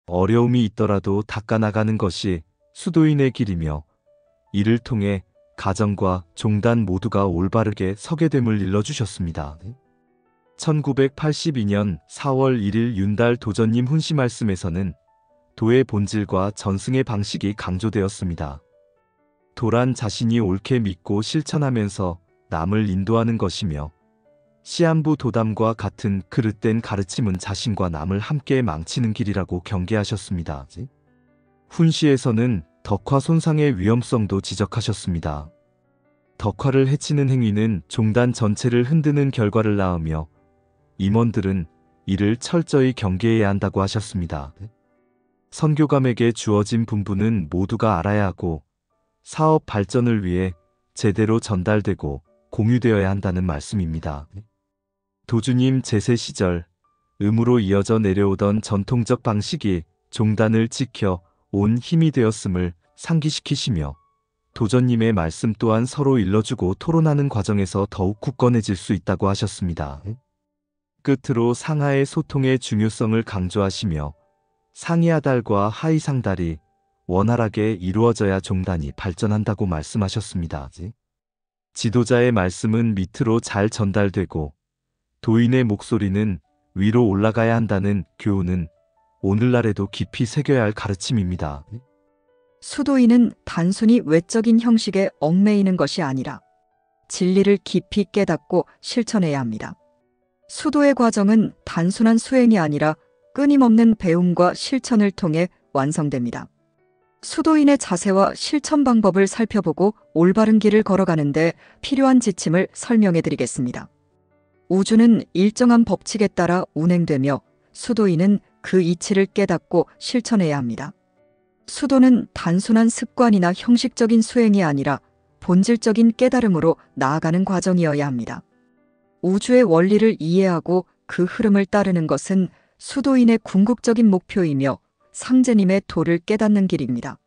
어려움이 있더라도 닦아나가는 것이 수도인의 길이며 이를 통해 가정과 종단 모두가 올바르게 서게 됨을 일러주셨습니다. 1982년 4월 1일 윤달 도전님 훈시 말씀에서는 도의 본질과 전승의 방식이 강조되었습니다. 도란 자신이 옳게 믿고 실천하면서 남을 인도하는 것이며 시한부 도담과 같은 그릇된 가르침은 자신과 남을 함께 망치는 길이라고 경계하셨습니다. 훈시에서는 덕화 손상의 위험성도 지적하셨습니다. 덕화를 해치는 행위는 종단 전체를 흔드는 결과를 낳으며 임원들은 이를 철저히 경계해야 한다고 하셨습니다. 선교감에게 주어진 분부는 모두가 알아야 하고 사업 발전을 위해 제대로 전달되고 공유되어야 한다는 말씀입니다. 도주님 제세 시절 음으로 이어져 내려오던 전통적 방식이 종단을 지켜 온 힘이 되었음을 상기시키시며 도전님의 말씀 또한 서로 일러주고 토론하는 과정에서 더욱 굳건해질 수 있다고 하셨습니다. 끝으로 상하의 소통의 중요성을 강조하시며 상이하달과 하이상달이 원활하게 이루어져야 종단이 발전한다고 말씀하셨습니다. 지도자의 말씀은 밑으로 잘 전달되고 도인의 목소리는 위로 올라가야 한다는 교훈은 오늘날에도 깊이 새겨야 할 가르침입니다. 수도인은 단순히 외적인 형식에 얽매이는 것이 아니라 진리를 깊이 깨닫고 실천해야 합니다. 수도의 과정은 단순한 수행이 아니라 끊임없는 배움과 실천을 통해 완성됩니다. 수도인의 자세와 실천 방법을 살펴보고 올바른 길을 걸어가는데 필요한 지침을 설명해 드리겠습니다. 우주는 일정한 법칙에 따라 운행되며 수도인은 그 이치를 깨닫고 실천해야 합니다. 수도는 단순한 습관이나 형식적인 수행이 아니라 본질적인 깨달음으로 나아가는 과정이어야 합니다. 우주의 원리를 이해하고 그 흐름을 따르는 것은 수도인의 궁극적인 목표이며 상제님의 도를 깨닫는 길입니다.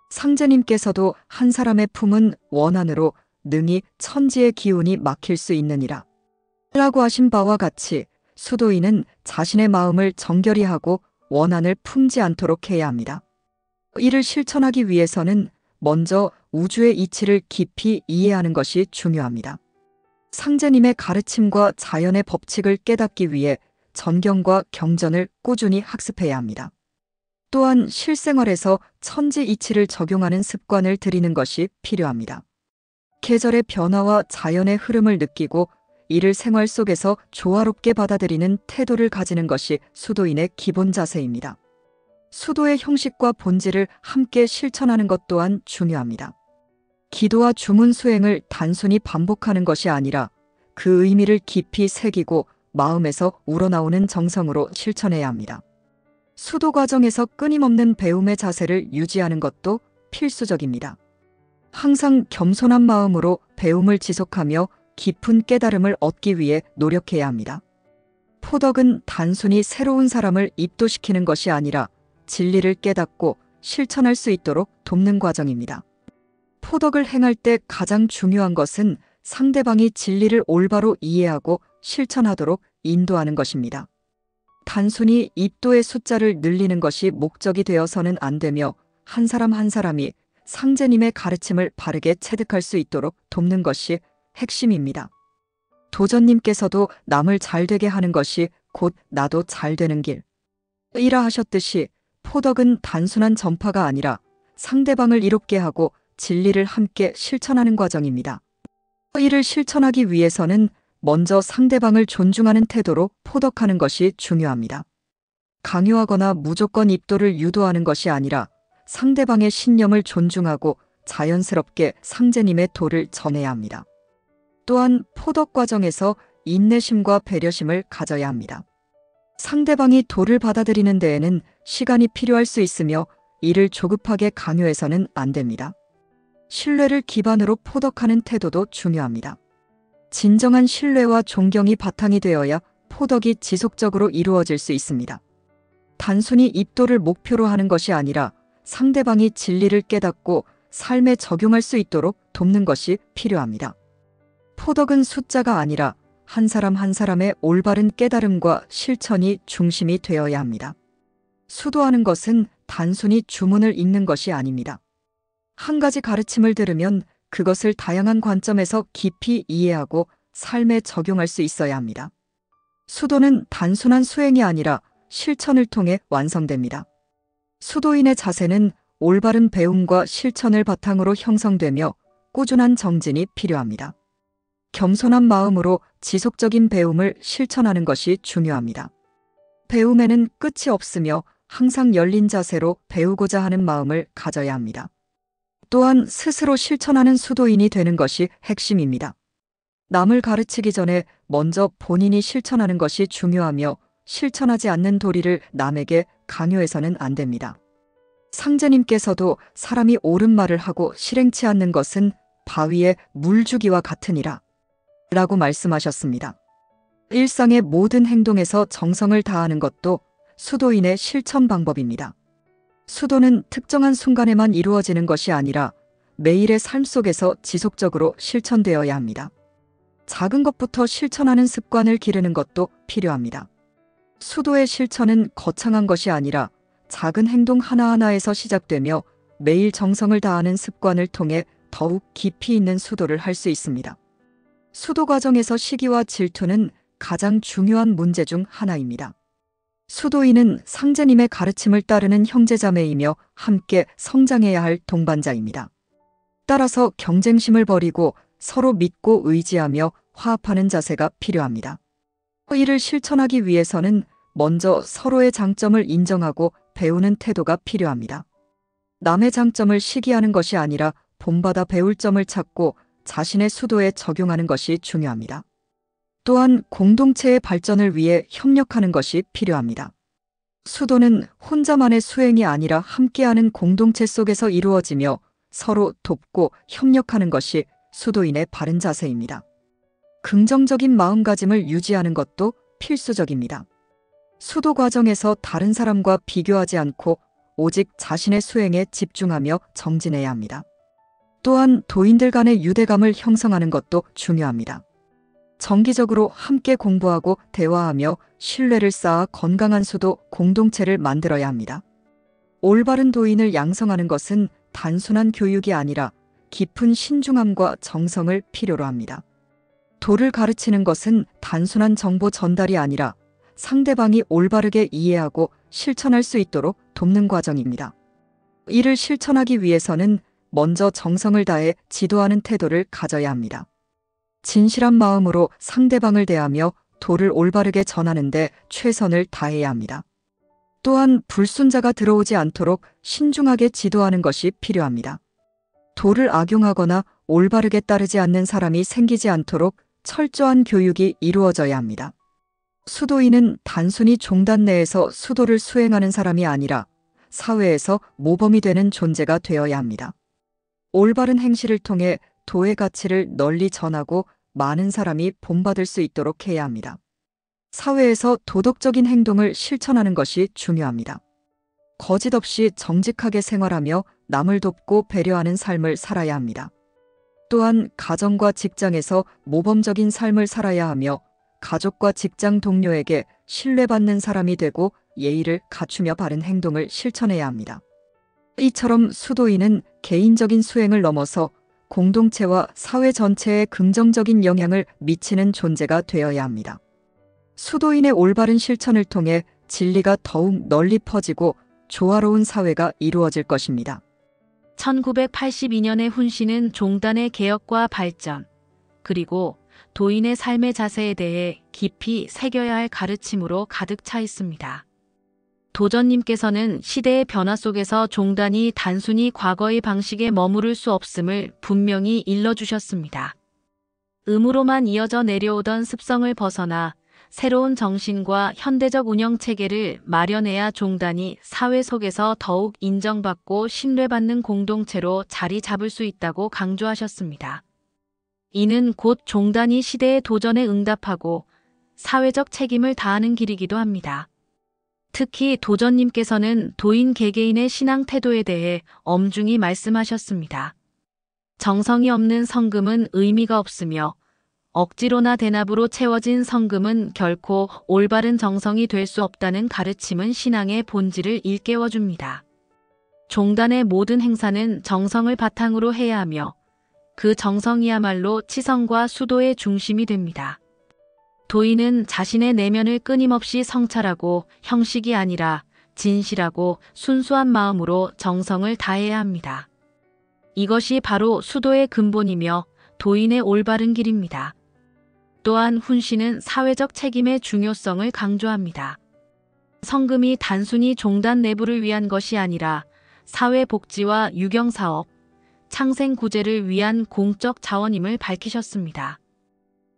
상제님께서도 한 사람의 품은 원한으로 능히 천지의 기운이 막힐 수 있느니라 라고 하신 바와 같이 수도인은 자신의 마음을 정결히 하고 원한을 품지 않도록 해야 합니다. 이를 실천하기 위해서는 먼저 우주의 이치를 깊이 이해하는 것이 중요합니다. 상제님의 가르침과 자연의 법칙을 깨닫기 위해 전경과 경전을 꾸준히 학습해야 합니다. 또한 실생활에서 천지 이치를 적용하는 습관을 들이는 것이 필요합니다. 계절의 변화와 자연의 흐름을 느끼고 이를 생활 속에서 조화롭게 받아들이는 태도를 가지는 것이 수도인의 기본 자세입니다. 수도의 형식과 본질을 함께 실천하는 것 또한 중요합니다. 기도와 주문 수행을 단순히 반복하는 것이 아니라 그 의미를 깊이 새기고 마음에서 우러나오는 정성으로 실천해야 합니다. 수도 과정에서 끊임없는 배움의 자세를 유지하는 것도 필수적입니다. 항상 겸손한 마음으로 배움을 지속하며 깊은 깨달음을 얻기 위해 노력해야 합니다. 포덕은 단순히 새로운 사람을 입도시키는 것이 아니라 진리를 깨닫고 실천할 수 있도록 돕는 과정입니다. 포덕을 행할 때 가장 중요한 것은 상대방이 진리를 올바로 이해하고 실천하도록 인도하는 것입니다. 단순히 입도의 숫자를 늘리는 것이 목적이 되어서는 안 되며 한 사람 한 사람이 상제님의 가르침을 바르게 체득할 수 있도록 돕는 것이 핵심입니다. 도전님께서도 남을 잘되게 하는 것이 곧 나도 잘되는 길이라 하셨듯이 포덕은 단순한 전파가 아니라 상대방을 이롭게 하고 진리를 함께 실천하는 과정입니다. 이를 실천하기 위해서는 먼저 상대방을 존중하는 태도로 포덕하는 것이 중요합니다. 강요하거나 무조건 입도를 유도하는 것이 아니라 상대방의 신념을 존중하고 자연스럽게 상제님의 도를 전해야 합니다. 또한 포덕 과정에서 인내심과 배려심을 가져야 합니다. 상대방이 도를 받아들이는 데에는 시간이 필요할 수 있으며 이를 조급하게 강요해서는 안 됩니다. 신뢰를 기반으로 포덕하는 태도도 중요합니다. 진정한 신뢰와 존경이 바탕이 되어야 포덕이 지속적으로 이루어질 수 있습니다. 단순히 입도를 목표로 하는 것이 아니라 상대방이 진리를 깨닫고 삶에 적용할 수 있도록 돕는 것이 필요합니다. 포덕은 숫자가 아니라 한 사람 한 사람의 올바른 깨달음과 실천이 중심이 되어야 합니다. 수도하는 것은 단순히 주문을 읽는 것이 아닙니다. 한 가지 가르침을 들으면 그것을 다양한 관점에서 깊이 이해하고 삶에 적용할 수 있어야 합니다. 수도는 단순한 수행이 아니라 실천을 통해 완성됩니다. 수도인의 자세는 올바른 배움과 실천을 바탕으로 형성되며 꾸준한 정진이 필요합니다. 겸손한 마음으로 지속적인 배움을 실천하는 것이 중요합니다. 배움에는 끝이 없으며 항상 열린 자세로 배우고자 하는 마음을 가져야 합니다. 또한 스스로 실천하는 수도인이 되는 것이 핵심입니다. 남을 가르치기 전에 먼저 본인이 실천하는 것이 중요하며 실천하지 않는 도리를 남에게 강요해서는 안 됩니다. 상제님께서도 사람이 옳은 말을 하고 실행치 않는 것은 바위에 물 주기와 같으니라 라고 말씀하셨습니다. 일상의 모든 행동에서 정성을 다하는 것도 수도인의 실천 방법입니다. 수도는 특정한 순간에만 이루어지는 것이 아니라 매일의 삶 속에서 지속적으로 실천되어야 합니다. 작은 것부터 실천하는 습관을 기르는 것도 필요합니다. 수도의 실천은 거창한 것이 아니라 작은 행동 하나하나에서 시작되며 매일 정성을 다하는 습관을 통해 더욱 깊이 있는 수도를 할 수 있습니다. 수도 과정에서 시기와 질투는 가장 중요한 문제 중 하나입니다. 수도인은 상제님의 가르침을 따르는 형제자매이며 함께 성장해야 할 동반자입니다. 따라서 경쟁심을 버리고 서로 믿고 의지하며 화합하는 자세가 필요합니다. 이를 실천하기 위해서는 먼저 서로의 장점을 인정하고 배우는 태도가 필요합니다. 남의 장점을 시기하는 것이 아니라 본받아 배울 점을 찾고 자신의 수도에 적용하는 것이 중요합니다. 또한 공동체의 발전을 위해 협력하는 것이 필요합니다. 수도는 혼자만의 수행이 아니라 함께하는 공동체 속에서 이루어지며 서로 돕고 협력하는 것이 수도인의 바른 자세입니다. 긍정적인 마음가짐을 유지하는 것도 필수적입니다. 수도 과정에서 다른 사람과 비교하지 않고 오직 자신의 수행에 집중하며 정진해야 합니다. 또한 도인들 간의 유대감을 형성하는 것도 중요합니다. 정기적으로 함께 공부하고 대화하며 신뢰를 쌓아 건강한 수도 공동체를 만들어야 합니다. 올바른 도인을 양성하는 것은 단순한 교육이 아니라 깊은 신중함과 정성을 필요로 합니다. 도를 가르치는 것은 단순한 정보 전달이 아니라 상대방이 올바르게 이해하고 실천할 수 있도록 돕는 과정입니다. 이를 실천하기 위해서는 먼저 정성을 다해 지도하는 태도를 가져야 합니다. 진실한 마음으로 상대방을 대하며 도를 올바르게 전하는 데 최선을 다해야 합니다. 또한 불순자가 들어오지 않도록 신중하게 지도하는 것이 필요합니다. 도를 악용하거나 올바르게 따르지 않는 사람이 생기지 않도록 철저한 교육이 이루어져야 합니다. 수도인은 단순히 종단 내에서 수도를 수행하는 사람이 아니라 사회에서 모범이 되는 존재가 되어야 합니다. 올바른 행실을 통해 도의 가치를 널리 전하고 많은 사람이 본받을 수 있도록 해야 합니다. 사회에서 도덕적인 행동을 실천하는 것이 중요합니다. 거짓 없이 정직하게 생활하며 남을 돕고 배려하는 삶을 살아야 합니다. 또한 가정과 직장에서 모범적인 삶을 살아야 하며 가족과 직장 동료에게 신뢰받는 사람이 되고 예의를 갖추며 바른 행동을 실천해야 합니다. 이처럼 수도인은 개인적인 수행을 넘어서 공동체와 사회 전체에 긍정적인 영향을 미치는 존재가 되어야 합니다. 수도인의 올바른 실천을 통해 진리가 더욱 널리 퍼지고 조화로운 사회가 이루어질 것입니다. 1982년의 훈시는 종단의 개혁과 발전, 그리고 도인의 삶의 자세에 대해 깊이 새겨야 할 가르침으로 가득 차 있습니다. 도전님께서는 시대의 변화 속에서 종단이 단순히 과거의 방식에 머무를 수 없음을 분명히 일러주셨습니다. 음으로만 이어져 내려오던 습성을 벗어나 새로운 정신과 현대적 운영 체계를 마련해야 종단이 사회 속에서 더욱 인정받고 신뢰받는 공동체로 자리 잡을 수 있다고 강조하셨습니다. 이는 곧 종단이 시대의 도전에 응답하고 사회적 책임을 다하는 길이기도 합니다. 특히 도전님께서는 도인 개개인의 신앙 태도에 대해 엄중히 말씀하셨습니다. 정성이 없는 성금은 의미가 없으며 억지로나 대납으로 채워진 성금은 결코 올바른 정성이 될 수 없다는 가르침은 신앙의 본질을 일깨워줍니다. 종단의 모든 행사는 정성을 바탕으로 해야 하며 그 정성이야말로 치성과 수도의 중심이 됩니다. 도인은 자신의 내면을 끊임없이 성찰하고 형식이 아니라 진실하고 순수한 마음으로 정성을 다해야 합니다. 이것이 바로 수도의 근본이며 도인의 올바른 길입니다. 또한 훈시는 사회적 책임의 중요성을 강조합니다. 성금이 단순히 종단 내부를 위한 것이 아니라 사회 복지와 유경사업, 창생구제를 위한 공적 자원임을 밝히셨습니다.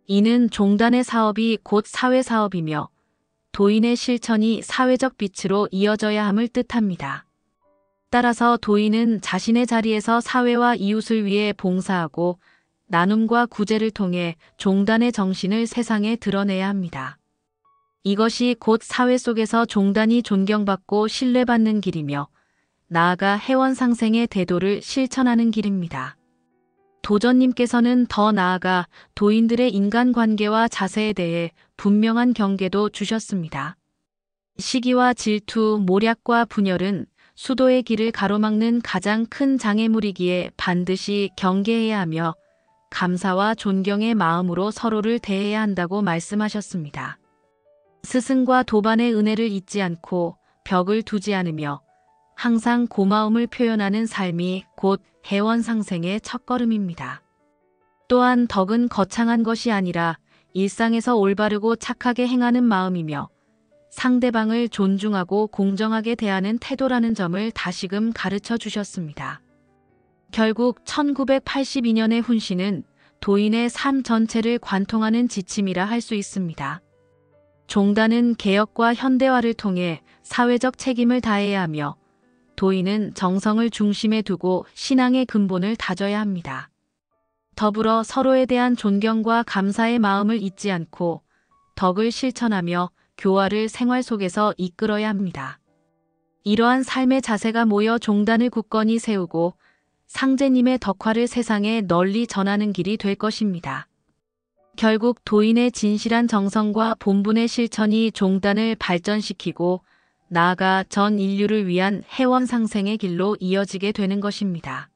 이는 종단의 사업이 곧 사회사업이며 도인의 실천이 사회적 빛으로 이어져야 함을 뜻합니다. 따라서 도인은 자신의 자리에서 사회와 이웃을 위해 봉사하고 나눔과 구제를 통해 종단의 정신을 세상에 드러내야 합니다. 이것이 곧 사회 속에서 종단이 존경받고 신뢰받는 길이며 나아가 회원 상생의 대도를 실천하는 길입니다. 도전님께서는 더 나아가 도인들의 인간관계와 자세에 대해 분명한 경계도 주셨습니다. 시기와 질투, 모략과 분열은 수도의 길을 가로막는 가장 큰 장애물이기에 반드시 경계해야 하며 감사와 존경의 마음으로 서로를 대해야 한다고 말씀하셨습니다. 스승과 도반의 은혜를 잊지 않고 벽을 두지 않으며 항상 고마움을 표현하는 삶이 곧 회원 상생의 첫걸음입니다. 또한 덕은 거창한 것이 아니라 일상에서 올바르고 착하게 행하는 마음이며 상대방을 존중하고 공정하게 대하는 태도라는 점을 다시금 가르쳐 주셨습니다. 결국 1982년의 훈시는 도인의 삶 전체를 관통하는 지침이라 할 수 있습니다. 종단은 개혁과 현대화를 통해 사회적 책임을 다해야 하며 도인은 정성을 중심에 두고 신앙의 근본을 다져야 합니다. 더불어 서로에 대한 존경과 감사의 마음을 잊지 않고 덕을 실천하며 교화를 생활 속에서 이끌어야 합니다. 이러한 삶의 자세가 모여 종단을 굳건히 세우고 상제님의 덕화를 세상에 널리 전하는 길이 될 것입니다. 결국 도인의 진실한 정성과 본분의 실천이 종단을 발전시키고 나아가 전 인류를 위한 회원 상생의 길로 이어지게 되는 것입니다.